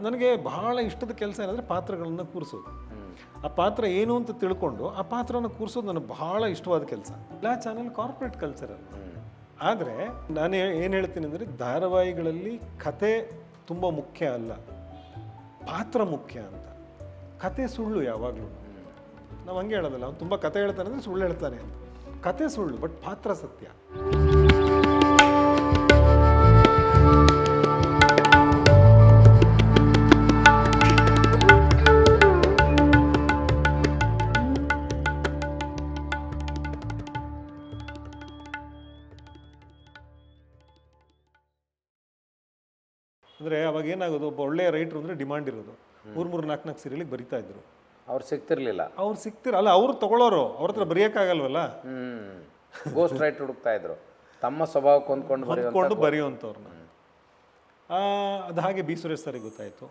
ನನಗೆ ಬಹಳ ಇಷ್ಟದ ಕೆಲಸ ಏನಂದರೆ ಪಾತ್ರಗಳನ್ನು ಕೂರಿಸೋದು. ಆ ಪಾತ್ರ ಏನು ಅಂತ ತಿಳ್ಕೊಂಡು ಆ ಪಾತ್ರನ ಕೂರಿಸೋದು ನನಗೆ ಬಹಳ ಇಷ್ಟವಾದ ಕೆಲಸ. ಎಲ್ಲ ಚಾನೆಲ್ ಕಾರ್ಪೊರೇಟ್ ಕಲ್ಚರಲ್. ಆದರೆ ನಾನು ಏನು ಹೇಳ್ತೀನಿ ಅಂದರೆ, ಧಾರಾವಾಹಿಗಳಲ್ಲಿ ಕತೆ ತುಂಬ ಮುಖ್ಯ ಅಲ್ಲ, ಪಾತ್ರ ಮುಖ್ಯ ಅಂತ. ಕತೆ ಸುಳ್ಳು ಯಾವಾಗಲೂ. ನಾವು ಹಂಗೆ ಹೇಳೋದಲ್ಲ, ಅವ್ನು ತುಂಬ ಕತೆ ಹೇಳ್ತಾನೆ ಅಂದರೆ ಸುಳ್ಳು ಹೇಳ್ತಾನೆ ಅಂತ. ಕತೆ ಸುಳ್ಳು, ಬಟ್ ಪಾತ್ರ ಸತ್ಯ. ಅಂದರೆ ಅವಾಗ ಏನಾಗೋದು, ಒಬ್ಬ ಒಳ್ಳೆಯ ರೈಟ್ರು ಅಂದರೆ ಡಿಮಾಂಡ್ ಇರೋದು. 3-4 ಸೀರಿಯಲಿಗೆ ಬರಿತಾ ಇದ್ರು. ಅವ್ರು ಸಿಗ್ತಿರ್ಲಿಲ್ಲ. ಅಲ್ಲ, ಅವ್ರು ತಗೊಳ್ಳೋರು, ಅವ್ರ ಹತ್ರ ಬರೆಯೋಕ್ಕಾಗಲ್ವಲ್ಲ. ಗೋಸ್ಟ್ ರೈಟ್ ಹುಡುಕ್ತಾ ಇದ್ರು, ತಮ್ಮ ಸ್ವಭಾವಕ್ಕೆ ಹೊಂದ್ಕೊಂಡು ಬರೆಯುವಂಥವ್ರನ್ನ. ಅದು ಹಾಗೆ ಬಿ ಸುರೇಶ್ ಸರಿಗೆ ಗೊತ್ತಾಯಿತು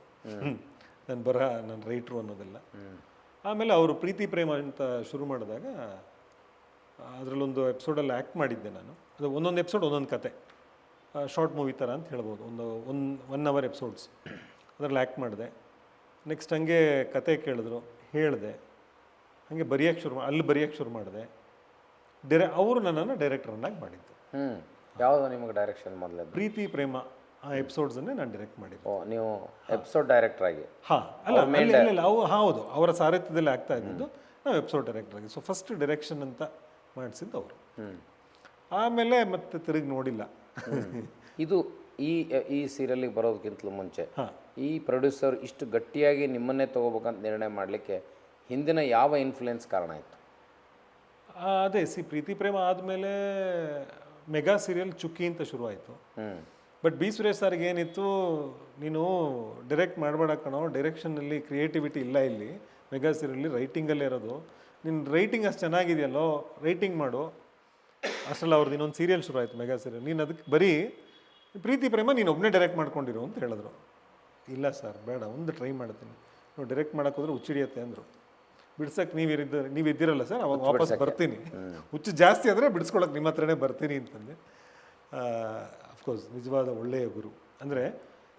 ನಾನು ರೈಟ್ರು ಅನ್ನೋದೆಲ್ಲ. ಆಮೇಲೆ ಅವರು ಪ್ರೀತಿ ಪ್ರೇಮ ಅಂತ ಶುರು ಮಾಡಿದಾಗ ಅದರಲ್ಲೊಂದು ಎಪಿಸೋಡಲ್ಲಿ ಆ್ಯಕ್ಟ್ ಮಾಡಿದ್ದೆ ನಾನು. ಅದು ಒಂದೊಂದು ಎಪಿಸೋಡ್ ಒಂದೊಂದು ಕತೆ, ಶಾರ್ಟ್ ಮೂವಿ ಥರ ಅಂತ ಹೇಳ್ಬೋದು. ಒಂದು 1 ಅವರ್ ಎಪಿಸೋಡ್ಸ್ ಅದರಲ್ಲಿ ಆ್ಯಕ್ಟ್ ಮಾಡಿದೆ. ನೆಕ್ಸ್ಟ್ ಹಂಗೆ ಕತೆ ಕೇಳಿದ್ರು, ಹೇಳಿದೆ, ಹಾಗೆ ಅಲ್ಲಿ ಬರೆಯೋಕ್ಕೆ ಶುರು ಮಾಡಿದೆ. ಅವರು ನನ್ನನ್ನು ಡೈರೆಕ್ಟರನ್ನಾಗಿ ಮಾಡಿದ್ದು. ಯಾವುದು ನಿಮಗೆ ಡೈರೆಕ್ಷನ್ ಮೊದಲೇ? ಪ್ರೀತಿ ಪ್ರೇಮ ಆ ಎಪಿಸೋಡ್ಸನ್ನೇ ನಾನು ಡೈರೆಕ್ಟ್ ಮಾಡಿದ್ದೆ. ನೀವು ಎಪಿಸೋಡ್ ಡೈರೆಕ್ಟರ್ ಆಗಿ? ಹೌದು, ಅವರ ಸಾರಥ್ಯದಲ್ಲಿ ಆಗ್ತಾ ಇದ್ದಿದ್ದು, ನಾವು ಎಪಿಸೋಡ್ ಡೈರೆಕ್ಟರ್ ಆಗಿ. ಸೊ ಫಸ್ಟ್ ಡೈರೆಕ್ಷನ್ ಅಂತ ಮಾಡಿಸಿದ್ದು ಅವರು. ಆಮೇಲೆ ಮತ್ತೆ ತಿರುಗಿ ನೋಡಿಲ್ಲ. ಇದು ಈ ಸೀರಿಯಲ್ಗೆ ಬರೋದಕ್ಕಿಂತಲೂ ಮುಂಚೆ ಈ ಪ್ರೊಡ್ಯೂಸರ್ ಇಷ್ಟು ಗಟ್ಟಿಯಾಗಿ ನಿಮ್ಮನ್ನೇ ತಗೋಬೇಕಂತ ನಿರ್ಣಯ ಮಾಡಲಿಕ್ಕೆ ಹಿಂದಿನ ಯಾವ ಇನ್ಫ್ಲುಯೆನ್ಸ್ ಕಾರಣ ಆಯಿತು? ಅದೇ ಪ್ರೀತಿ ಪ್ರೇಮ ಆದಮೇಲೆ ಮೆಗಾ ಸೀರಿಯಲ್ ಚುಕ್ಕಿ ಅಂತ ಶುರುವಾಯಿತು. ಬಟ್ ಬಿ ಸುರೇಶ್ ಸರ್ಗೆ ಏನಿತ್ತು, ನೀನು ಡೈರೆಕ್ಟ್ ಮಾಡಬೇಡ ಕಣೋ, ಡೈರೆಕ್ಷನಲ್ಲಿ ಕ್ರಿಯೇಟಿವಿಟಿ ಇಲ್ಲ ಇಲ್ಲಿ, ಮೆಗಾ ಸೀರಿಯಲ್ಲಿ ರೈಟಿಂಗಲ್ಲೇ ಇರೋದು, ನಿನ್ನ ರೈಟಿಂಗ್ ಅಷ್ಟು ಚೆನ್ನಾಗಿದೆಯಲ್ಲೋ, ರೈಟಿಂಗ್ ಮಾಡು. ಅಷ್ಟಲ್ಲ, ಅವ್ರದ್ದು ಇನ್ನೊಂದು ಸೀರಿಯಲ್ ಶುರು ಆಯಿತು, ಮೆಗಾ ಸೀರಿಯಲ್, ನೀನು ಅದಕ್ಕೆ ಬರೀ ಪ್ರೀತಿ ಪ್ರೇಮ ನೀನು ಒಬ್ಬನೇ ಡೈರೆಕ್ಟ್ ಮಾಡ್ಕೊಂಡಿರು ಅಂತ ಹೇಳಿದ್ರು. ಇಲ್ಲ ಸರ್, ಬೇಡ, ಒಂದು ಟ್ರೈ ಮಾಡ್ತೀನಿ, ನೀವು ಡೈರೆಕ್ಟ್ ಮಾಡೋಕ್ಕೋದ್ರೆ ಹುಚ್ಚಿಡಿಯತ್ತೆ ಅಂದರು. ಬಿಡ್ಸಕ್ಕೆ ನೀವು ಇದ್ದಿರಲ್ಲ ಸರ್, ಅವಾಗ ವಾಪಸ್ ಬರ್ತೀನಿ, ಹುಚ್ಚು ಜಾಸ್ತಿ ಆದರೆ ಬಿಡಿಸ್ಕೊಳಕ್ಕೆ ನಿಮ್ಮ ಹತ್ರನೇ ಬರ್ತೀನಿ ಅಂತಂದೆ. ಅಫ್ಕೋರ್ಸ್ ನಿಜವಾದ ಒಳ್ಳೆಯ ಗುರು. ಅಂದರೆ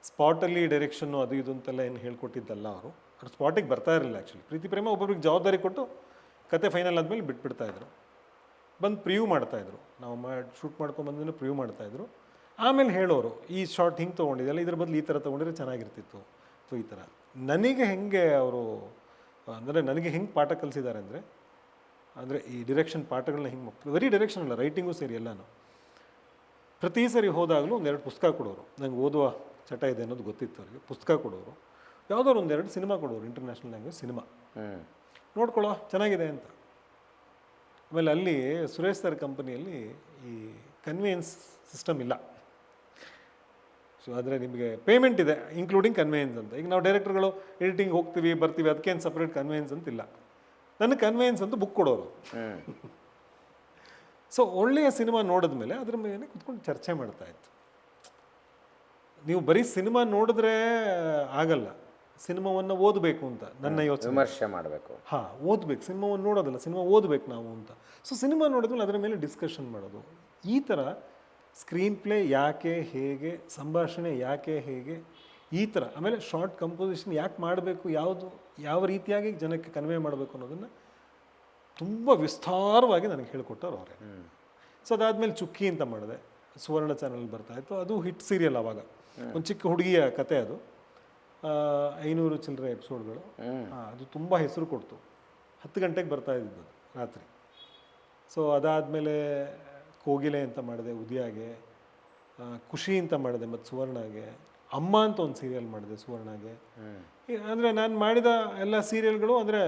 ಸ್ಪಾಟಲ್ಲಿ ಡೈರೆಕ್ಷನ್ನು ಅದು ಇದು ಅಂತೆಲ್ಲ ಏನು ಹೇಳ್ಕೊಟ್ಟಿದ್ದಲ್ಲ ಅವರು. ಅದು ಸ್ಪಾಟಿಗೆ ಬರ್ತಾ ಇರಲಿಲ್ಲ ಆ್ಯಕ್ಚುಲಿ. ಪ್ರೀತಿ ಪ್ರೇಮ ಒಬ್ಬೊಬ್ರಿಗೆ ಜವಾಬ್ದಾರಿ ಕೊಟ್ಟು ಕತೆ ಫೈನಲ್ ಆದಮೇಲೆ ಬಿಟ್ಬಿಡ್ತಾಯಿದ್ರು, ಬಂದು ಪ್ರಿವ್ಯೂ ಮಾಡ್ತಾಯಿದ್ರು. ನಾವು ಶೂಟ್ ಮಾಡ್ಕೊಂಬಂದೂ ಪ್ರಿವ್ಯೂ ಮಾಡ್ತಾಯಿದ್ರು. ಆಮೇಲೆ ಹೇಳೋರು, ಈ ಶಾರ್ಟ್ ಹಿಂಗೆ ತೊಗೊಂಡಿದ್ದಲ್ಲ, ಇದ್ರ ಬದಲು ಈ ಥರ ತೊಗೊಂಡಿದ್ರೆ ಚೆನ್ನಾಗಿರ್ತಿತ್ತು. ಸೊ ಈ ಥರ ನನಗೆ ಹೆಂಗೆ ಅವರು ಅಂದರೆ ನನಗೆ ಹೆಂಗೆ ಪಾಠ ಕಲಿಸಿದ್ದಾರೆ ಅಂದರೆ ಈ ಡಿರೆಕ್ಷನ್ ಪಾಠಗಳನ್ನ ಹಿಂಗೆ ಬರೀ ಡೈರೆಕ್ಷನ್ ಅಲ್ಲ, ರೈಟಿಂಗು ಸೇರಿ ಎಲ್ಲನೂ. ಪ್ರತಿ ಸರಿ ಹೋದಾಗಲೂ 1-2 ಪುಸ್ತಕ ಕೊಡೋರು. ನಂಗೆ ಓದುವ ಚಟ ಇದೆ ಅನ್ನೋದು ಗೊತ್ತಿತ್ತು ಅವರಿಗೆ. ಪುಸ್ತಕ ಕೊಡೋರು, ಯಾವುದಾದ್ರು 1-2 ಸಿನಿಮಾ ಕೊಡೋರು, ಇಂಟರ್ನ್ಯಾಷನಲ್ ಲ್ಯಾಂಗ್ವೇಜ್ ಸಿನಿಮಾ ನೋಡ್ಕೊಳ್ಳೋ ಚೆನ್ನಾಗಿದೆ ಅಂತ. ಆಮೇಲೆ ಅಲ್ಲಿ ಸುರೇಶ್ ಸರ್ ಕಂಪನಿಯಲ್ಲಿ ಈ ಕನ್ವೇಯನ್ಸ್ ಸಿಸ್ಟಮ್ ಇಲ್ಲ. ಸೊ ಆದರೆ ನಿಮಗೆ ಪೇಮೆಂಟ್ ಇದೆ ಇನ್ಕ್ಲೂಡಿಂಗ್ ಕನ್ವೇಯನ್ಸ್ ಅಂತ. ಈಗ ನಾವು ಡೈರೆಕ್ಟರ್ಗಳು ಎಡಿಟಿಂಗ್ ಹೋಗ್ತೀವಿ ಬರ್ತೀವಿ, ಅದಕ್ಕೇನು ಸಪ್ರೇಟ್ ಕನ್ವೇಯನ್ಸ್ ಅಂತಿಲ್ಲ. ನನಗೆ ಕನ್ವೇಯನ್ಸ್ ಅಂತ ಬುಕ್ ಕೊಡೋರು. ಸೊ ಒಳ್ಳೆಯ ಸಿನಿಮಾ ನೋಡಿದ್ಮೇಲೆ ಅದ್ರ ಮೇಲೆ ಕುತ್ಕೊಂಡು ಚರ್ಚೆ ಮಾಡ್ತಾಯಿತ್ತು. ನೀವು ಬರೀ ಸಿನಿಮಾ ನೋಡಿದ್ರೆ ಆಗಲ್ಲ, ಸಿನಿಮಾವನ್ನು ಓದಬೇಕು ಅಂತ ನನ್ನ ಯೋಚನೆ. ವಿಮರ್ಶೆ ಮಾಡಬೇಕು. ಓದಬೇಕು, ಸಿನಿಮಾವನ್ನು ನೋಡೋದಲ್ಲ, ಸಿನಿಮಾ ಓದಬೇಕು ನಾವು ಅಂತ. ಸೊ ಸಿನಿಮಾ ನೋಡಿದ್ಮೇಲೆ ಅದರ ಮೇಲೆ ಡಿಸ್ಕಷನ್ ಮಾಡೋದು. ಈ ಥರ ಸ್ಕ್ರೀನ್ ಪ್ಲೇ ಯಾಕೆ, ಹೇಗೆ, ಸಂಭಾಷಣೆ ಯಾಕೆ, ಹೇಗೆ, ಈ ಥರ. ಆಮೇಲೆ ಶಾರ್ಟ್ ಕಂಪೋಸಿಷನ್ ಯಾಕೆ ಮಾಡಬೇಕು, ಯಾವ ರೀತಿಯಾಗಿ ಜನಕ್ಕೆ ಕನ್ವೆ ಮಾಡಬೇಕು ಅನ್ನೋದನ್ನು ತುಂಬ ವಿಸ್ತಾರವಾಗಿ ನನಗೆ ಹೇಳಿಕೊಟ್ಟವ್ರು ಅವರೇ. ಸೊ ಅದಾದಮೇಲೆ ಚುಕ್ಕಿ ಅಂತ ಮಾಡಿದೆ, ಸುವರ್ಣ ಚಾನಲ್ ಬರ್ತಾಯಿತ್ತು. ಅದು ಹಿಟ್ ಸೀರಿಯಲ್ ಆವಾಗ. ಒಂದು ಚಿಕ್ಕ ಹುಡುಗಿಯ ಕತೆ ಅದು, 500 ಚಿಲ್ಲರೆ ಎಪಿಸೋಡ್ಗಳು. ಅದು ತುಂಬ ಹೆಸರು ಕೊಡ್ತು. 10 ಗಂಟೆಗೆ ಬರ್ತಾ ಇದ್ದಿದ್ದು ರಾತ್ರಿ. ಸೊ ಅದಾದಮೇಲೆ ಕೋಗಿಲೆ ಅಂತ ಮಾಡಿದೆ ಉದಯಾಗೆ, ಖುಷಿ ಅಂತ ಮಾಡಿದೆ ಮತ್ತು ಸುವರ್ಣಗೆ, ಅಮ್ಮ ಅಂತ ಒಂದು ಸೀರಿಯಲ್ ಮಾಡಿದೆ ಸುವರ್ಣಗೆ. ಅಂದರೆ ನಾನು ಮಾಡಿದ ಎಲ್ಲ ಸೀರಿಯಲ್ಗಳು ಅಂದರೆ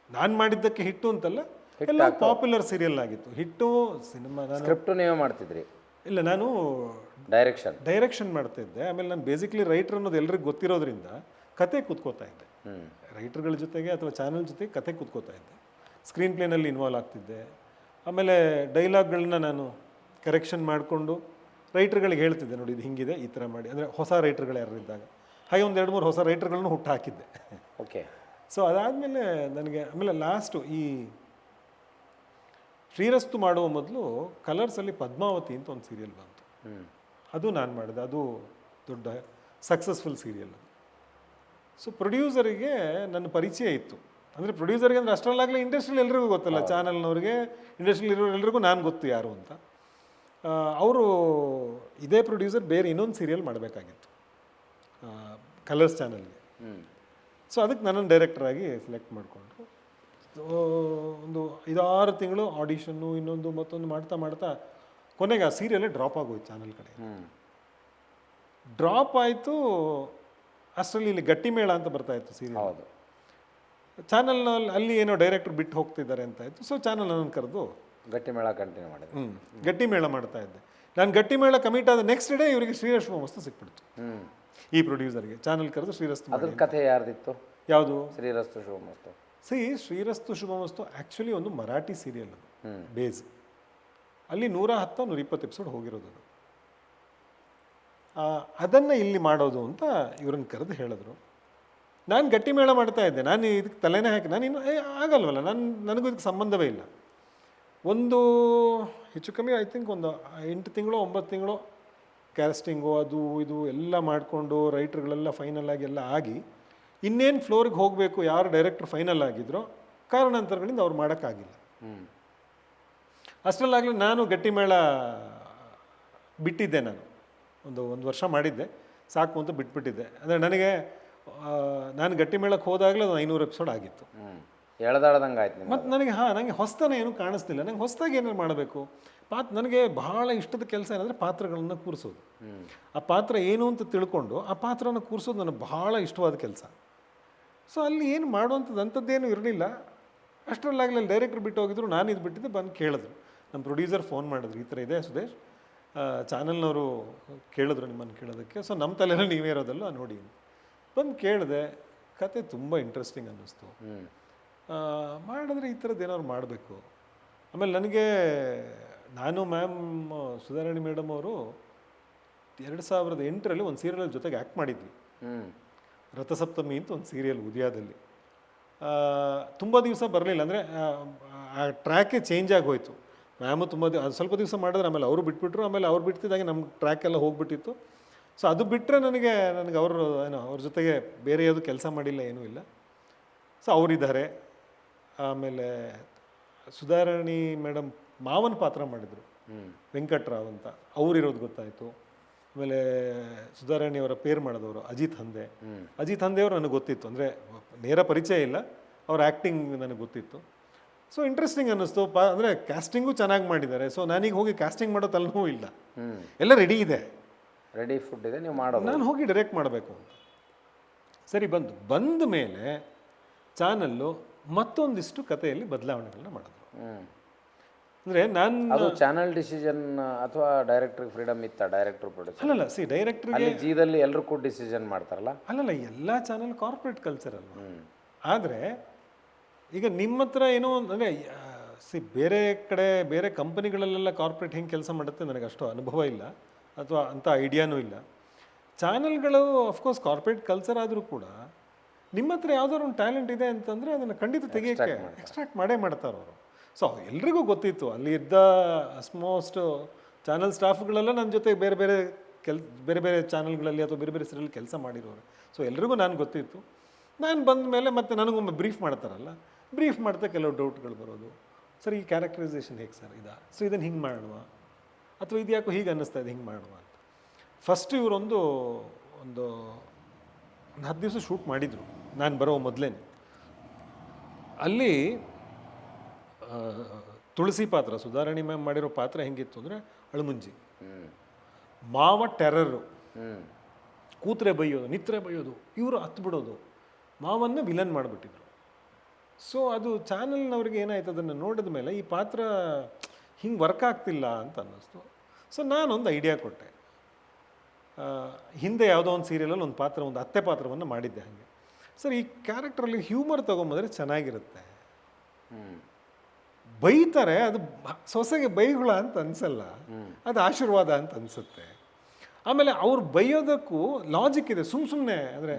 ನಾನು ಮಾಡಿದ್ದಕ್ಕೆ ಹಿಟ್ಟು ಅಂತಲ್ಲ, ಎಲ್ಲ ಪಾಪ್ಯುಲರ್ ಸೀರಿಯಲ್ ಆಗಿತ್ತು. ಹಿಟ್ಟು ಸಿನಿಮಾ. ಸ್ಕ್ರಿಪ್ಟು ನೀವೇ ಮಾಡ್ತಿದ್ರಿ? ಇಲ್ಲ, ನಾನು ಡೈರೆಕ್ಷನ್ ಮಾಡ್ತಾಯಿದ್ದೆ. ಆಮೇಲೆ ನಾನು ಬೇಸಿಕ್ಲಿ ರೈಟರ್ ಅನ್ನೋದು ಎಲ್ರಿಗೂ ಗೊತ್ತಿರೋದ್ರಿಂದ ಕತೆ ಕೂತ್ಕೋತಾ ಇದ್ದೆ. ರೈಟರ್ಗಳ ಜೊತೆಗೆ ಅಥವಾ ಚಾನಲ್ ಜೊತೆಗೆ ಕತೆ ಕೂತ್ಕೋತಾ ಇದ್ದೆ. ಸ್ಕ್ರೀನ್ ಪ್ಲೇನಲ್ಲಿ ಇನ್ವಾಲ್ವ್ ಆಗ್ತಿದ್ದೆ. ಆಮೇಲೆ ಡೈಲಾಗ್ಗಳನ್ನ ನಾನು ಕರೆಕ್ಷನ್ ಮಾಡಿಕೊಂಡು ರೈಟರ್ಗಳಿಗೆ ಹೇಳ್ತಿದ್ದೆ, ನೋಡಿ ಇದು ಹಿಂಗಿದೆ, ಈ ಥರ ಮಾಡಿ. ಅಂದರೆ ಹೊಸ ರೈಟರ್ಗಳು ಯಾರು ಇದ್ದಾಗ ಹಾಗೆ 1-2-3 ಹೊಸ ರೈಟರ್ಗಳನ್ನ ಹುಟ್ಟು ಹಾಕಿದ್ದೆ. ಓಕೆ. ಸೊ ಅದಾದಮೇಲೆ ನನಗೆ ಆಮೇಲೆ ಲಾಸ್ಟು ಈ ಶ್ರೀರಸ್ತು ಮಾಡುವ ಮೊದಲು ಕಲರ್ಸಲ್ಲಿ ಪದ್ಮಾವತಿ ಅಂತ ಒಂದು ಸೀರಿಯಲ್ ಬಂತು. ಅದು ನಾನು ಮಾಡಿದೆ. ಅದು ದೊಡ್ಡ ಸಕ್ಸಸ್ಫುಲ್ ಸೀರಿಯಲ್. ಸೊ ಪ್ರೊಡ್ಯೂಸರಿಗೆ ನನ್ನ ಪರಿಚಯ ಇತ್ತು. ಅಂದರೆ ಪ್ರೊಡ್ಯೂಸರ್ಗೆ ಅಂದರೆ ಅಷ್ಟರಲ್ಲಾಗಲೇ ಇಂಡಸ್ಟ್ರಿಯಲ್ಲಿ ಎಲ್ರಿಗೂ ಗೊತ್ತಲ್ಲ, ಚಾನಲ್ನವ್ರಿಗೆ ಇಂಡಸ್ಟ್ರಿಯಲ್ಲಿ ಇರೋ ಎಲ್ರಿಗೂ ನಾನು ಗೊತ್ತು ಯಾರು ಅಂತ. ಅವರು ಇದೇ ಪ್ರೊಡ್ಯೂಸರ್ ಬೇರೆ ಇನ್ನೊಂದು ಸೀರಿಯಲ್ ಮಾಡಬೇಕಾಗಿತ್ತು ಕಲರ್ಸ್ ಚಾನಲ್ಗೆ. ಸೊ ಅದಕ್ಕೆ ನನ್ನನ್ನು ಡೈರೆಕ್ಟರಾಗಿ ಸೆಲೆಕ್ಟ್ ಮಾಡಿಕೊಂಡ್ರು. ಒಂದು 5-6 ತಿಂಗಳು ಆಡಿಷನ್ನು ಇನ್ನೊಂದು ಮತ್ತೊಂದು ಮಾಡ್ತಾ ಮಾಡ್ತಾ ಕೊನೆಗೆ ಆ ಸೀರಿಯಲ್ಲೇ ಡ್ರಾಪ್ ಆಗೋಯ್ತು ಚಾನಲ್ ಕಡೆ. ಡ್ರಾಪ್ ಆಯಿತು. ಅಷ್ಟರಲ್ಲಿ ಇಲ್ಲಿ ಗಟ್ಟಿಮೇಳ ಅಂತ ಬರ್ತಾ ಇತ್ತು ಸೀರಿಯಲ್. ಹೌದು. ಚಾನಲ್ನಲ್ಲಿ ಅಲ್ಲಿ ಏನೋ ಡೈರೆಕ್ಟರ್ ಬಿಟ್ಟು ಹೋಗ್ತಿದ್ದಾರೆ ಅಂತ ಆಯಿತು. ಸೊ ಚಾನಲ್ ನನ್ನನ್ನು ಕರೆದು ಗಟ್ಟಿಮೇಳ ಕಂಟಿನ್ಯೂ ಮಾಡಿದೆ. ಗಟ್ಟಿಮೇಳ ಮಾಡ್ತಾ ಇದ್ದೆ. ನಾನು ಗಟ್ಟಿಮೇಳ ಕಮಿಟ್ ಆದ ನೆಕ್ಸ್ಟ್ ಡೇ ಇವರಿಗೆ ಶ್ರೀರಸ್ತು ಮಸ್ತು ಸಿಕ್ಬಿಡ್ತು. ಈ ಪ್ರೊಡ್ಯೂಸರ್ಗೆ ಚಾನಲ್ ಕರೆದು ಶ್ರೀರಸ್ತು. ಅದ್ರ ಕಥೆ ಯಾರ್ದಿತ್ತು? ಯಾವುದು? ಶ್ರೀರಸ್ತು ಶುಭಮಸ್ತು. ಶ್ರೀರಸ್ತು ಶುಭಮಸ್ತು ಆ್ಯಕ್ಚುಲಿ ಒಂದು ಮರಾಠಿ ಸೀರಿಯಲ್ ಅದು, ಬೇಸ್. ಅಲ್ಲಿ 110-120 ಎಪಿಸೋಡ್ ಹೋಗಿರೋದು ಅದು. ಅದನ್ನು ಇಲ್ಲಿ ಮಾಡೋದು ಅಂತ ಇವ್ರನ್ನ ಕರೆದು ಹೇಳಿದ್ರು. ನಾನು ಗಟ್ಟಿಮೇಳ ಮಾಡ್ತಾ ಇದ್ದೆ. ನಾನು ಇದಕ್ಕೆ ತಲೆನೇ ಹಾಕಿ ನಾನು ಇನ್ನು ಆಗಲ್ವಲ್ಲ, ನನಗೂ ಇದಕ್ಕೆ ಸಂಬಂಧವೇ ಇಲ್ಲ. ಒಂದು ಹೆಚ್ಚು ಕಮ್ಮಿ ಐ ಥಿಂಕ್ ಒಂದು 8 ತಿಂಗಳು 9 ತಿಂಗಳು ಕ್ಯಾಸ್ಟಿಂಗು ಅದು ಇದು ಎಲ್ಲ ಮಾಡಿಕೊಂಡು ರೈಟ್ರುಗಳೆಲ್ಲ ಫೈನಲ್ ಆಗಿ ಎಲ್ಲ ಆಗಿ ಇನ್ನೇನು ಫ್ಲೋರಿಗೆ ಹೋಗಬೇಕು, ಯಾರು ಡೈರೆಕ್ಟ್ರ್ ಫೈನಲ್ ಆಗಿದ್ರೋ ಕಾರಣಾಂತರಗಳಿಂದ ಅವ್ರು ಮಾಡೋಕ್ಕಾಗಿಲ್ಲ. ಅಷ್ಟರಲ್ಲಾಗಲೇ ನಾನು ಗಟ್ಟಿಮೇಳ ಬಿಟ್ಟಿದ್ದೆ. ನಾನು ಒಂದು ವರ್ಷ ಮಾಡಿದ್ದೆ, ಸಾಕು ಅಂತ ಬಿಟ್ಬಿಟ್ಟಿದ್ದೆ. ಅಂದರೆ ನಾನು ಗಟ್ಟಿಮೇಳಕ್ಕೆ ಹೋದಾಗಲೇ ಅದು 500 ಎಪಿಸೋಡ್ ಆಗಿತ್ತು. ಎಳೆದಾಡ್ದಂಗೆ ಆಯ್ತು. ಮತ್ತು ನನಗೆ ಹೊಸತನ ಏನೂ ಕಾಣಿಸ್ತಿಲ್ಲ. ನನಗೆ ಹೊಸದಾಗಿ ಏನಾರು ಮಾಡಬೇಕು. ನನಗೆ ಬಹಳ ಇಷ್ಟದ ಕೆಲಸ ಏನಂದರೆ ಪಾತ್ರಗಳನ್ನು ಕೂರಿಸೋದು. ಆ ಪಾತ್ರ ಏನು ಅಂತ ತಿಳ್ಕೊಂಡು ಆ ಪಾತ್ರನ ಕೂರಿಸೋದು ನನಗೆ ಬಹಳ ಇಷ್ಟವಾದ ಕೆಲಸ. ಸೊ ಅಲ್ಲಿ ಏನು ಮಾಡುವಂಥದ್ದು ಅಂಥದ್ದೇನು ಇರಲಿಲ್ಲ. ಅಷ್ಟರಲ್ಲಾಗಲಿ ಡೈರೆಕ್ಟ್ರ್ ಬಿಟ್ಟು ಹೋಗಿದ್ರು. ನಾನು ಇದು ಬಿಟ್ಟಿದ್ದೆ. ಬಂದು ಕೇಳಿದ್ರು, ನಮ್ಮ ಪ್ರೊಡ್ಯೂಸರ್ ಫೋನ್ ಮಾಡಿದ್ರು, ಈ ಥರ ಇದೆ ಸುದೇಶ್, ಚಾನಲ್ನವರು ಕೇಳಿದ್ರು ನಿಮ್ಮನ್ನು ಕೇಳೋದಕ್ಕೆ. ಸೊ ನಮ್ಮ ತಲೆಯಲ್ಲಿ ನೀವೇ ಇರೋದಲ್ಲ ನೋಡಿ. ಬಂದು ಕೇಳಿದೆ. ಕತೆ ತುಂಬ ಇಂಟ್ರೆಸ್ಟಿಂಗ್ ಅನ್ನಿಸ್ತು. ಮಾಡಿದ್ರೆ ಈ ಥರದ್ದು ಏನಾದ್ರು ಮಾಡಬೇಕು. ಆಮೇಲೆ ನನಗೆ ನಾನು ಸುಧಾರಾಣಿ ಮೇಡಮ್ ಅವರು 2008ರಲ್ಲಿ ಒಂದು ಸೀರಿಯಲ್ ಜೊತೆಗೆ ಆ್ಯಕ್ಟ್ ಮಾಡಿದ್ವಿ. ರಥಸಪ್ತಮಿ ಅಂತ ಒಂದು ಸೀರಿಯಲ್ ಉದಯದಲ್ಲಿ. ತುಂಬ ದಿವಸ ಬರಲಿಲ್ಲ. ಅಂದರೆ ಆ ಟ್ರ್ಯಾಕೇ ಚೇಂಜ್ ಆಗೋಯ್ತು. ಮ್ಯಾಮು ಸ್ವಲ್ಪ ದಿವಸ ಮಾಡಿದ್ರೆ ಆಮೇಲೆ ಅವರು ಬಿಟ್ಬಿಟ್ರು. ಆಮೇಲೆ ಅವ್ರು ಬಿಡ್ತಿದ್ದಾಗೆ ನಮ್ಮ ಟ್ರ್ಯಾಕ್ ಎಲ್ಲ ಹೋಗ್ಬಿಟ್ಟಿತ್ತು. ಸೊ ಅದು ಬಿಟ್ಟರೆ ನನಗೆ ಅವರು ಅವ್ರ ಜೊತೆಗೆ ಬೇರೆ ಯಾವುದು ಕೆಲಸ ಮಾಡಿಲ್ಲ, ಏನೂ ಇಲ್ಲ. ಸೊ ಅವರಿದ್ದಾರೆ. ಆಮೇಲೆ ಸುಧಾರಾಣಿ ಮೇಡಮ್ ಮಾವನ ಪಾತ್ರ ಮಾಡಿದರು, ವೆಂಕಟ್ರಾವ್ ಅಂತ, ಅವರಿರೋದು ಗೊತ್ತಾಯಿತು. ಆಮೇಲೆ ಸುಧಾರಾಣಿಯವರ ಪೇರ್ ಮಾಡಿದವರು ಅಜಿತ್ ಹಂದೆ. ಅಜಿತ್ ಹಂದೆಯವರು ನನಗೆ ಗೊತ್ತಿತ್ತು. ಅಂದರೆ ನೇರ ಪರಿಚಯ ಇಲ್ಲ, ಅವ್ರ ಆ್ಯಕ್ಟಿಂಗ್ ನನಗೆ ಗೊತ್ತಿತ್ತು. ಸೊ ಇಂಟ್ರೆಸ್ಟಿಂಗ್ ಅನ್ನಿಸ್ತು. ಅಂದರೆ ಕ್ಯಾಸ್ಟಿಂಗು ಚೆನ್ನಾಗಿ ಮಾಡಿದ್ದಾರೆ. ಸೊ ನಾನೀಗ ಹೋಗಿ ಕ್ಯಾಸ್ಟಿಂಗ್ ಮಾಡೋ ತಲೆನೂ ಇಲ್ಲ, ಎಲ್ಲ ರೆಡಿ ಇದೆ, ರೆಡಿ ಫುಡ್ ಇದೆ, ನೀವು ಮಾಡೋದು. ನಾನು ಹೋಗಿ ಡೈರೆಕ್ಟ್ ಮಾಡಬೇಕು ಅಂತ. ಸರಿ, ಬಂದ ಮೇಲೆ ಚಾನಲ್ಲು ಮತ್ತೊಂದಿಷ್ಟು ಕಥೆಯಲ್ಲಿ ಬದಲಾವಣೆಗಳನ್ನ ಮಾಡಿದ್ರು. ಅಂದರೆ ಅದು ಚಾನಲ್ ಡಿಸಿಷನ್ ಅಥವಾ ಡೈರೆಕ್ಟ್ರಿಗೆ ಫ್ರೀಡಮ್ ಇತ್ತ? ಡೈರೆಕ್ಟ್ರು ಪ್ರೊಡ್ಯೂಸರ್ ಅಲ್ಲಲ್ಲ, ಡೈರೆಕ್ಟ್ರಿಗೆ ಜೀದಲ್ಲಿ ಎಲ್ಲರೂ ಕೂಡ ಡಿಸಿಷನ್ ಮಾಡ್ತಾರಲ್ಲ. ಅಲ್ಲಲ್ಲ, ಎಲ್ಲ ಚಾನಲ್ ಕಾರ್ಪೊರೇಟ್ ಕಲ್ಚರ್ ಅಲ್ವಾ. ಆದರೆ ಈಗ ನಿಮ್ಮ ಹತ್ರ ಏನೋ ಅಂದರೆ ಬೇರೆ ಕಡೆ ಬೇರೆ ಕಂಪನಿಗಳಲ್ಲೆಲ್ಲ ಕಾರ್ಪೊರೇಟ್ ಹೆಂಗೆ ಕೆಲಸ ಮಾಡುತ್ತೆ ನನಗೆ ಅಷ್ಟು ಅನುಭವ ಇಲ್ಲ, ಅಥವಾ ಅಂಥ ಐಡಿಯಾನೂ ಇಲ್ಲ. ಚಾನಲ್ಗಳು ಅಫ್ಕೋರ್ಸ್ ಕಾರ್ಪೊರೇಟ್ ಕಲ್ಚರ್ ಆದರೂ ಕೂಡ ನಿಮ್ಮ ಹತ್ರ ಯಾವುದಾದ್ರು ಒಂದು ಟ್ಯಾಲೆಂಟ್ ಇದೆ ಅಂತಂದರೆ ಅದನ್ನು ಖಂಡಿತ ತೆಗಿಯೋಕ್ಕೆ ಎಕ್ಸ್ಟ್ರಾಕ್ಟ್ ಮಾಡೇ ಮಾಡ್ತಾರೆ ಅವರು. ಸೊ ಎಲ್ರಿಗೂ ಗೊತ್ತಿತ್ತು. ಅಲ್ಲಿ ಇದ್ದ ಆಲ್ಮೋಸ್ಟ್ ಚಾನಲ್ ಸ್ಟಾಫ್ಗಳೆಲ್ಲ ನನ್ನ ಜೊತೆ ಬೇರೆ ಬೇರೆ ಚಾನಲ್ಗಳಲ್ಲಿ ಅಥವಾ ಬೇರೆ ಬೇರೆ ಸೀರಿಯಲ್ ಕೆಲಸ ಮಾಡಿರೋರು. ಸೊ ಎಲ್ರಿಗೂ ನಾನು ಗೊತ್ತಿತ್ತು. ನಾನು ಬಂದ ಮೇಲೆ ಮತ್ತೆ ನನಗೊಮ್ಮೆ ಬ್ರೀಫ್ ಮಾಡ್ತಾರಲ್ಲ, ಬ್ರೀಫ್ ಮಾಡ್ತಾ ಕೆಲವು ಡೌಟ್ಗಳು ಬರೋದು. ಸರ್, ಈ ಕ್ಯಾರೆಕ್ಟರೈಸೇಷನ್ ಹೇಗೆ ಸರ್ ಸೊ ಇದನ್ನು ಹಿಂಗೆ ಮಾಡುವ, ಅಥವಾ ಇದು ಯಾಕೋ ಹೀಗೆ ಅನ್ನಿಸ್ತಾ ಇದೆ, ಹಿಂಗೆ ಮಾಡುವ ಅಂತ. ಫಸ್ಟ್ ಇವರೊಂದು 10 ದಿವಸ ಶೂಟ್ ಮಾಡಿದರು ನಾನು ಬರೋ ಮೊದಲೇ. ಅಲ್ಲಿ ತುಳಸಿ ಪಾತ್ರ, ಸುಧಾರಾಣಿ ಮ್ಯಾಮ್ ಮಾಡಿರೋ ಪಾತ್ರ ಹೆಂಗಿತ್ತು ಅಂದರೆ ಅಳುಮುಂಜಿ, ಮಾವ ಟೆರರು, ಕೂತ್ರೆ ಬೈಯೋದು, ನಿತ್ರೆ ಬೈಯೋದು, ಇವರು ಹತ್ತು ಬಿಡೋದು, ಮಾವನ್ನ ವಿಲನ್ ಮಾಡಿಬಿಟ್ಟಿದ್ರು. ಸೊ ಅದು ಚಾನಲ್ನವ್ರಿಗೆ ಏನಾಯ್ತು, ಅದನ್ನು ನೋಡಿದ ಮೇಲೆ ಈ ಪಾತ್ರ ಹಿಂಗೆ ವರ್ಕ್ ಆಗ್ತಿಲ್ಲ ಅಂತ ಅನ್ನಿಸ್ತು. ಸೊ ನಾನೊಂದು ಐಡಿಯಾ ಕೊಟ್ಟೆ. ಹಿಂದೆ ಯಾವುದೋ ಒಂದು ಸೀರಿಯಲಲ್ಲಿ ಒಂದು ಅತ್ತೆ ಪಾತ್ರವನ್ನು ಮಾಡಿದ್ದೆ ಹಾಗೆ. ಸರ್, ಈ ಕ್ಯಾರೆಕ್ಟ್ರಲ್ಲಿ ಹ್ಯೂಮರ್ ತೊಗೊಂಬಂದರೆ ಚೆನ್ನಾಗಿರುತ್ತೆ. ಬೈತಾರೆ, ಅದು ಸೊಸೆಗೆ ಬೈಗುಳ ಅಂತ ಅನಿಸಲ್ಲ, ಅದು ಆಶೀರ್ವಾದ ಅಂತ ಅನಿಸುತ್ತೆ. ಆಮೇಲೆ ಅವ್ರು ಬೈಯೋದಕ್ಕೂ ಲಾಜಿಕ್ ಇದೆ. ಸುಮ್ಮನೆ ಅಂದರೆ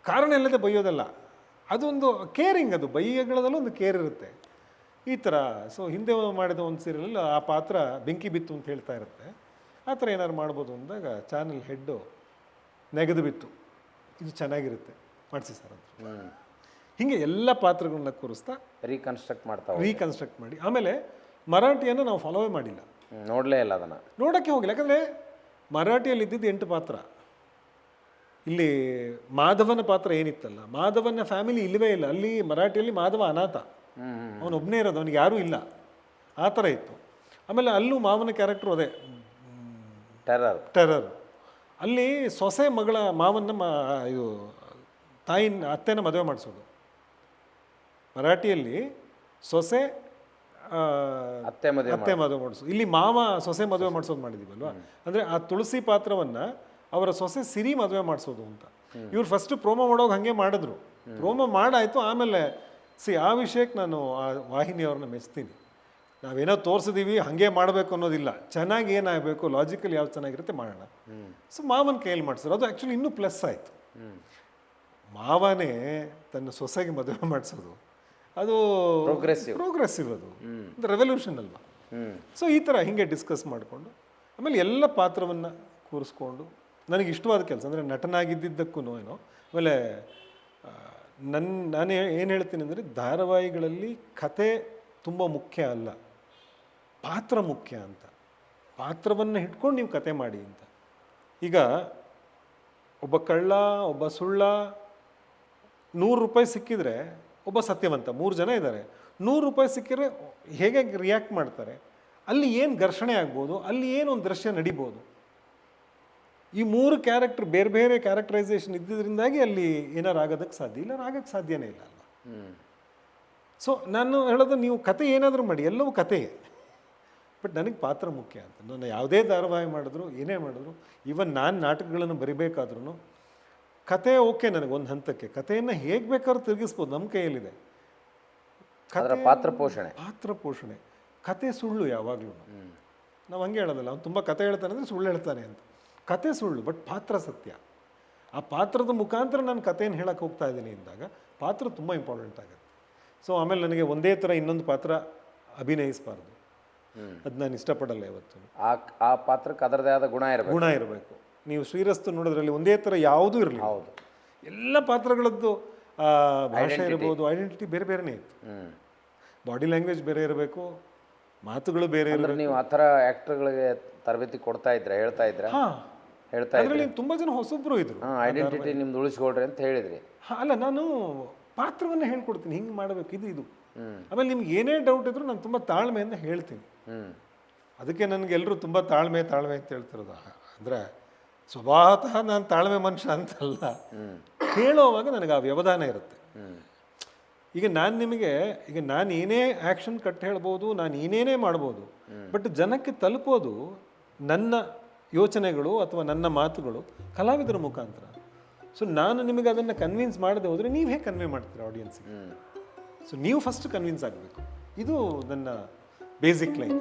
ಕಾರಣ ಇಲ್ಲದೆ ಬೈಯೋದಲ್ಲ, ಅದೊಂದು ಕೇರಿಂಗ್, ಅದು ಬೈಯಗಳದಲ್ಲೂ ಒಂದು ಕೇರ್ ಇರುತ್ತೆ ಈ ಥರ. ಸೊ ಹಿಂದೆ ಮಾಡಿದ ಒಂದು ಸೀರಿಯಲಲ್ಲಿ ಆ ಪಾತ್ರ ಬೆಂಕಿ ಬಿತ್ತು ಅಂತ ಹೇಳ್ತಾ ಇರುತ್ತೆ. ಆ ಥರ ಏನಾದ್ರು ಮಾಡ್ಬೋದು ಅಂದಾಗ ಚಾನಲ್ ಹೆಡ್ಡು ನೆಗೆದು ಬಿತ್ತು, ಇದು ಚೆನ್ನಾಗಿರುತ್ತೆ, ಮಾಡಿಸಿ ಸರ್ ಅಂತ. ಹೀಗೆ ಎಲ್ಲ ಪಾತ್ರಗಳನ್ನ ಕೂರಿಸ್ತಾ ರೀಕನ್ಸ್ಟ್ರಕ್ಟ್ ಮಾಡ್ತಾ ರೀಕನ್ಸ್ಟ್ರಕ್ಟ್ ಮಾಡಿ. ಆಮೇಲೆ ಮರಾಠಿಯನ್ನು ನಾವು ಫಾಲೋವೇ ಮಾಡಿಲ್ಲ, ನೋಡಲೇ ಇಲ್ಲ ಅದನ್ನು, ನೋಡೋಕ್ಕೆ ಹೋಗಿಲ್ಲ. ಯಾಕಂದರೆ ಮರಾಠಿಯಲ್ಲಿ ಇದ್ದಿದ್ದು 8 ಪಾತ್ರ. ಇಲ್ಲಿ ಮಾಧವನ ಪಾತ್ರ ಏನಿತ್ತಲ್ಲ, ಮಾಧವನ ಫ್ಯಾಮಿಲಿ ಇಲ್ಲವೇ ಇಲ್ಲ ಅಲ್ಲಿ. ಮರಾಠಿಯಲ್ಲಿ ಮಾಧವ ಅನಾಥ, ಅವನೊಬ್ಬನೇ ಇರೋದು, ಅವನಿಗೆ ಯಾರೂ ಇಲ್ಲ, ಆ ಥರ ಇತ್ತು. ಆಮೇಲೆ ಅಲ್ಲೂ ಮಾವನ ಕ್ಯಾರೆಕ್ಟ್ರು ಅದೇ ಟೆರರ್. ಅಲ್ಲಿ ಸೊಸೆ ಮಗಳ ಮಾವನ್ನ ಇದು ತಾಯಿನ ಅತ್ತೆನ ಮದುವೆ ಮಾಡಿಸೋದು. ಮರಾಠಿಯಲ್ಲಿ ಸೊಸೆ ಅತ್ತೆ ಮದುವೆ ಮಾಡಿಸೋದು, ಇಲ್ಲಿ ಮಾವ ಸೊಸೆ ಮದುವೆ ಮಾಡಿಸೋದು ಮಾಡಿದೀವಲ್ವಾ. ಅಂದರೆ ಆ ತುಳಸಿ ಪಾತ್ರವನ್ನು ಅವರ ಸೊಸೆ ಸಿರಿ ಮದುವೆ ಮಾಡಿಸೋದು ಅಂತ. ಇವ್ರು ಫಸ್ಟ್ ಪ್ರೋಮೋ ಮಾಡೋವಾಗ ಹಾಗೆ ಮಾಡಿದ್ರು. ಪ್ರೋಮೋ ಮಾಡಾಯಿತು. ಆಮೇಲೆ ಆ ವಿಷಯಕ್ಕೆ ನಾನು ಆ ವಾಹಿನಿಯವ್ರನ್ನ ಮೆಚ್ತೀನಿ. ನಾವೇನೋ ತೋರಿಸಿದೀವಿ ಹಾಗೆ ಮಾಡಬೇಕು ಅನ್ನೋದಿಲ್ಲ, ಚೆನ್ನಾಗಿ ಏನಾಗಬೇಕು, ಲಾಜಿಕಲ್ ಯಾವ್ದು ಚೆನ್ನಾಗಿರುತ್ತೆ ಮಾಡೋಣ. ಸೊ ಮಾವನ ಕೈಯಲ್ಲಿ ಮಾಡಿಸಿದ್ರು, ಅದು ಆ್ಯಕ್ಚುಲಿ ಇನ್ನೂ ಪ್ಲಸ್ ಆಯಿತು. ಮಾವನೇ ತನ್ನ ಸೊಸೆಗೆ ಮದುವೆ ಮಾಡಿಸೋದು, ಅದು ಪ್ರೋಗ್ರೆಸಿವ್, ಅದು ರೆವಲ್ಯೂಷನ್ ಅಲ್ವಾ. ಸೊ ಈ ಥರ ಹಿಂಗೆ ಡಿಸ್ಕಸ್ ಮಾಡಿಕೊಂಡು ಆಮೇಲೆ ಎಲ್ಲ ಪಾತ್ರವನ್ನು ಕೂರಿಸ್ಕೊಂಡು ನನಗೆ ಇಷ್ಟವಾದ ಕೆಲಸ ಅಂದರೆ ನಟನಾಗಿದ್ದಕ್ಕೂ ಏನೋ. ಆಮೇಲೆ ನಾನು ಏನು ಹೇಳ್ತೀನಿ ಅಂದರೆ, ಧಾರಾವಾಹಿಗಳಲ್ಲಿ ಕತೆ ತುಂಬ ಮುಖ್ಯ ಅಲ್ಲ, ಪಾತ್ರ ಮುಖ್ಯ ಅಂತ. ಪಾತ್ರವನ್ನು ಇಟ್ಕೊಂಡು ನೀವು ಕತೆ ಮಾಡಿ ಅಂತ. ಈಗ ಒಬ್ಬ ಕಳ್ಳ, ಒಬ್ಬ ಸುಳ್ಳ, 100 ರೂಪಾಯಿ ಸಿಕ್ಕಿದ್ರೆ ಒಬ್ಬ ಸತ್ಯವಂತ, 3 ಜನ ಇದ್ದಾರೆ. 100 ರೂಪಾಯಿ ಸಿಕ್ಕಿದ್ರೆ ಹೇಗೆ ರಿಯಾಕ್ಟ್ ಮಾಡ್ತಾರೆ, ಅಲ್ಲಿ ಏನು ಘರ್ಷಣೆ ಆಗ್ಬೋದು, ಅಲ್ಲಿ ಏನು ಒಂದು ದೃಶ್ಯ ನಡಿಬೋದು. ಈ 3 ಕ್ಯಾರೆಕ್ಟರ್ ಬೇರೆ ಬೇರೆ ಕ್ಯಾರೆಕ್ಟರೈಸೇಷನ್ ಇದ್ದಿದ್ದರಿಂದಾಗಿ ಅಲ್ಲಿ ಏನಾರು ಆಗೋದಕ್ಕೆ ಸಾಧ್ಯ, ಇಲ್ಲ ಆಗೋಕ್ಕೆ ಸಾಧ್ಯನೇ ಇಲ್ಲ ಅಲ್ವಾ. ಸೊ ನಾನು ಹೇಳೋದು, ನೀವು ಕತೆ ಏನಾದರೂ ಮಾಡಿ, ಎಲ್ಲವೂ ಕತೆಯೇ, ಬಟ್ ನನಗೆ ಪಾತ್ರ ಮುಖ್ಯ ಅಂತ. ನಾನು ಯಾವುದೇ ಧಾರಾವಾಹಿ ಮಾಡಿದ್ರು, ಏನೇ ಮಾಡಿದ್ರು, ಈವನ್ ನಾನು ನಾಟಕಗಳನ್ನು ಬರಿಬೇಕಾದ್ರೂ ಕತೆ ಓಕೆ ನನಗೆ ಒಂದು ಹಂತಕ್ಕೆ. ಕಥೆಯನ್ನು ಹೇಗೆ ಬೇಕಾದ್ರೂ ತಿರುಗಿಸ್ಬೋದು, ನಮ್ಮ ಕೈಯಲ್ಲಿದೆ. ಪಾತ್ರ ಪೋಷಣೆ. ಕತೆ ಸುಳ್ಳು ಯಾವಾಗಲೂ. ನಾವು ಹಂಗೆ ಹೇಳೋದಲ್ಲ, ಅವ್ನು ತುಂಬ ಕತೆ ಹೇಳ್ತಾನೆ ಅಂದರೆ ಸುಳ್ಳು ಹೇಳ್ತಾನೆ ಅಂತ. ಕತೆ ಸುಳ್ಳು, ಬಟ್ ಪಾತ್ರ ಸತ್ಯ. ಆ ಪಾತ್ರದ ಮುಖಾಂತರ ನಾನು ಕಥೆಯನ್ನು ಹೇಳಕ್ಕೆ ಹೋಗ್ತಾ ಇದ್ದೀನಿ ಅಂದಾಗ ಪಾತ್ರ ತುಂಬ ಇಂಪಾರ್ಟೆಂಟ್ ಆಗುತ್ತೆ. ಸೊ ಆಮೇಲೆ ನನಗೆ ಒಂದೇ ಥರ ಇನ್ನೊಂದು ಪಾತ್ರ ಅಭಿನಯಿಸಬಾರ್ದು, ಅದು ನಾನು ಇಷ್ಟಪಡಲ್ಲ ಯಾವತ್ತು. ಆ ಪಾತ್ರಕ್ಕೆ ಅದರದೇ ಆದ ಗುಣ ಇರಬೇಕು. ನೀವು ಶ್ರೀರಸ್ತು ನೋಡೋದ್ರಲ್ಲಿ ಒಂದೇ ಥರ ಯಾವುದೂ ಇರಲಿ, ಎಲ್ಲ ಪಾತ್ರಗಳದ್ದು ಭಾಷೆ ಇರ್ಬೋದು, ಐಡೆಂಟಿಟಿ ಬೇರೆ ಬೇರೆನೇ ಇತ್ತು. ಬಾಡಿ ಲ್ಯಾಂಗ್ವೇಜ್ ಬೇರೆ ಇರಬೇಕು, ಮಾತುಗಳು ಬೇರೆ ಇರಬೇಕು. ನೀವು ಆ ಥರ ಆ್ಯಕ್ಟರ್ಗಳಿಗೆ ತರಬೇತಿ ಕೊಡ್ತಾ ಇದ್ರೆ, ಹೇಳ್ತಾ ಅದರಲ್ಲಿ ತುಂಬ ಜನ ಹೊಸಬ್ರು ಇದ್ರು. ಐಡೆಂಟಿಟಿ ನಿಮ್ದು ಉಳಿಸ್ಕೊಳ್ರಿ ಅಂತ ಹೇಳಿದ್ರಿ. ಅಲ್ಲ, ನಾನು ಪಾತ್ರವನ್ನೇ ಹೇಳ್ಕೊಡ್ತೀನಿ, ಹಿಂಗೆ ಮಾಡಬೇಕು, ಇದು. ಆಮೇಲೆ ನಿಮ್ಗೆ ಏನೇ ಡೌಟ್ ಇದ್ರು ನಾನು ತುಂಬ ತಾಳ್ಮೆಯಿಂದ ಹೇಳ್ತೀನಿ. ಅದಕ್ಕೆ ನನಗೆ ಎಲ್ಲರೂ ತುಂಬ ತಾಳ್ಮೆ ಅಂತ ಹೇಳ್ತಿರೋದು. ಅಂದರೆ ಸ್ವಭಾವತಃ ನಾನು ತಾಳ್ಮೆ ಮನುಷ್ಯ ಅಂತಲ್ಲ, ಹೇಳೋವಾಗ ನನಗೆ ಆ ವ್ಯವಧಾನ ಇರುತ್ತೆ. ಈಗ ನಾನು ಏನೇ ಆ್ಯಕ್ಷನ್ ಕಟ್ ಹೇಳ್ಬೋದು, ನಾನು ಏನೇನೇ ಮಾಡ್ಬೋದು, ಬಟ್ ಜನಕ್ಕೆ ತಲುಪೋದು ನನ್ನ ಯೋಚನೆಗಳು ಅಥವಾ ನನ್ನ ಮಾತುಗಳು ಕಲಾವಿದರ ಮುಖಾಂತರ. ಸೊ ನಾನು ನಿಮಗೆ ಅದನ್ನು ಕನ್ವಿನ್ಸ್ ಮಾಡದೆ ಹೋದರೆ ನೀವು ಹೇಗೆ ಕನ್ವೆ ಮಾಡ್ತೀರಾ ಆಡಿಯನ್ಸಿಗೆ? ಸೊ ನೀವು ಫಸ್ಟ್ ಕನ್ವಿನ್ಸ್ ಆಗಬೇಕು. ಇದು ನನ್ನ ಬೇಸಿಕ್ ಲೈನ್.